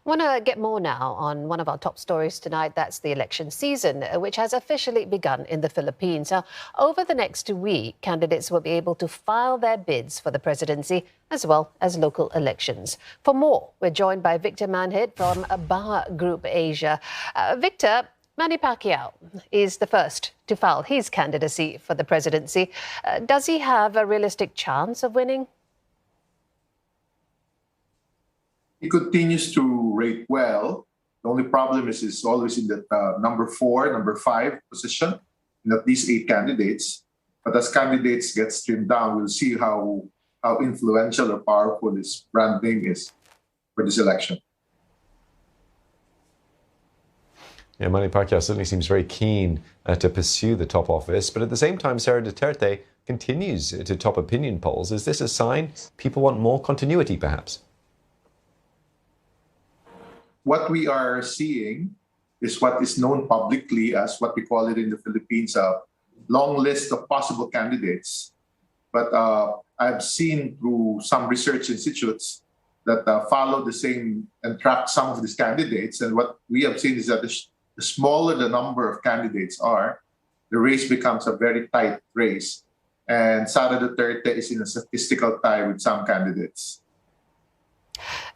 I want to get more now on one of our top stories tonight. That's the election season, which has officially begun in the Philippines. Now, over the next week, candidates will be able to file their bids for the presidency as well as local elections. For more, we're joined by Victor Manhit from BowerGroupAsia. Victor, Manny Pacquiao is the first to file his candidacy for the presidency. Does he have a realistic chance of winning? He continues to rate well. The only problem is he's always in the number 4, number 5 position in at least 8 candidates. But as candidates get streamed down, we'll see how influential or powerful his brand name is for this election. Yeah, Manny Pacquiao certainly seems very keen to pursue the top office. But at the same time, Sara Duterte continues to top opinion polls. Is this a sign people want more continuity, perhaps? What we are seeing is what is known publicly as what we call it in the Philippines, a long list of possible candidates. But I've seen through some research institutes that follow the same and track some of these candidates. And what we have seen is that the smaller the number of candidates are, the race becomes a very tight race. And Sara Duterte is in a statistical tie with some candidates.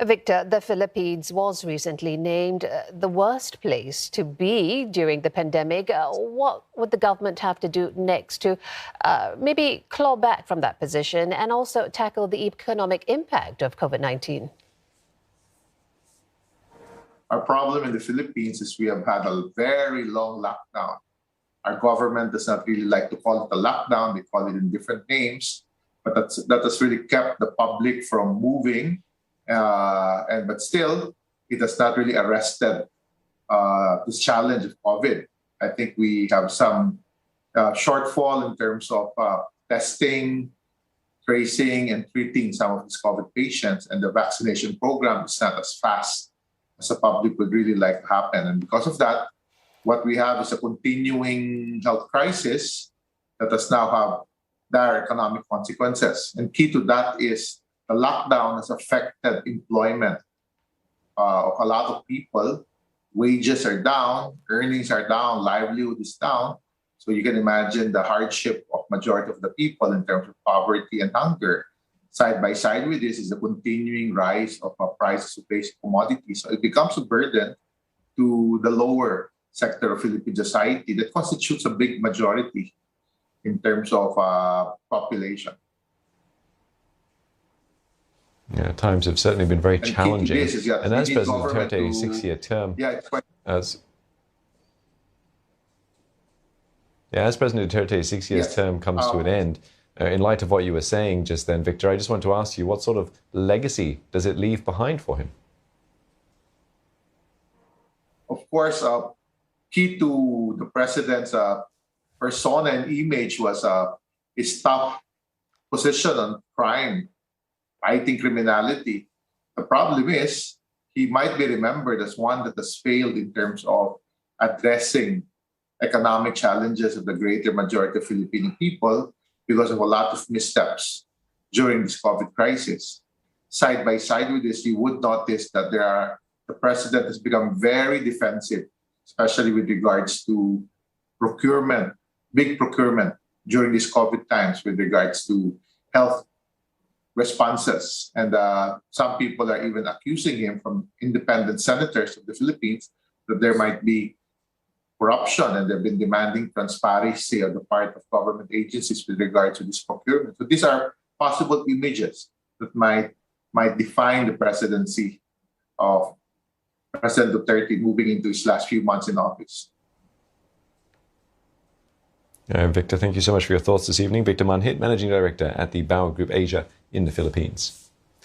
Victor, the Philippines was recently named the worst place to be during the pandemic. What would the government have to do next to maybe claw back from that position and also tackle the economic impact of COVID-19? Our problem in the Philippines is we have had a very long lockdown. Our government does not really like to call it a lockdown. They call it in different names. But that has really kept the public from moving. But still, it has not really arrested this challenge of COVID. I think we have some shortfall in terms of testing, tracing, and treating some of these COVID patients. And the vaccination program is not as fast as the public would really like to happen. And because of that, what we have is a continuing health crisis that does now have dire economic consequences. And key to that is the lockdown has affected employment of a lot of people. Wages are down, earnings are down, livelihood is down. So you can imagine the hardship of majority of the people in terms of poverty and hunger. Side by side with this is the continuing rise of prices of basic commodities. So it becomes a burden to the lower sector of Philippine society that constitutes a big majority in terms of population. Yeah, times have certainly been very challenging. And as President Duterte's 6-year term, as President Duterte's 6-year term comes to an end, in light of what you were saying just then, Victor, I just want to ask you, what sort of legacy does it leave behind for him? Of course, key to the president's persona and image was his tough position on crime, fighting criminality. The problem is he might be remembered as one that has failed in terms of addressing economic challenges of the greater majority of Filipino people because of a lot of missteps during this COVID crisis. Side by side with this, you would notice that the president has become very defensive, especially with regards to procurement, big procurement during these COVID times with regards to health responses. And some people are even accusing him from independent senators of the Philippines that there might be corruption, and they've been demanding transparency on the part of government agencies with regard to this procurement. So these are possible images that might define the presidency of President Duterte moving into his last few months in office. Victor, thank you so much for your thoughts this evening. Victor Manhit, Managing Director at the BowerGroupAsia in the Philippines.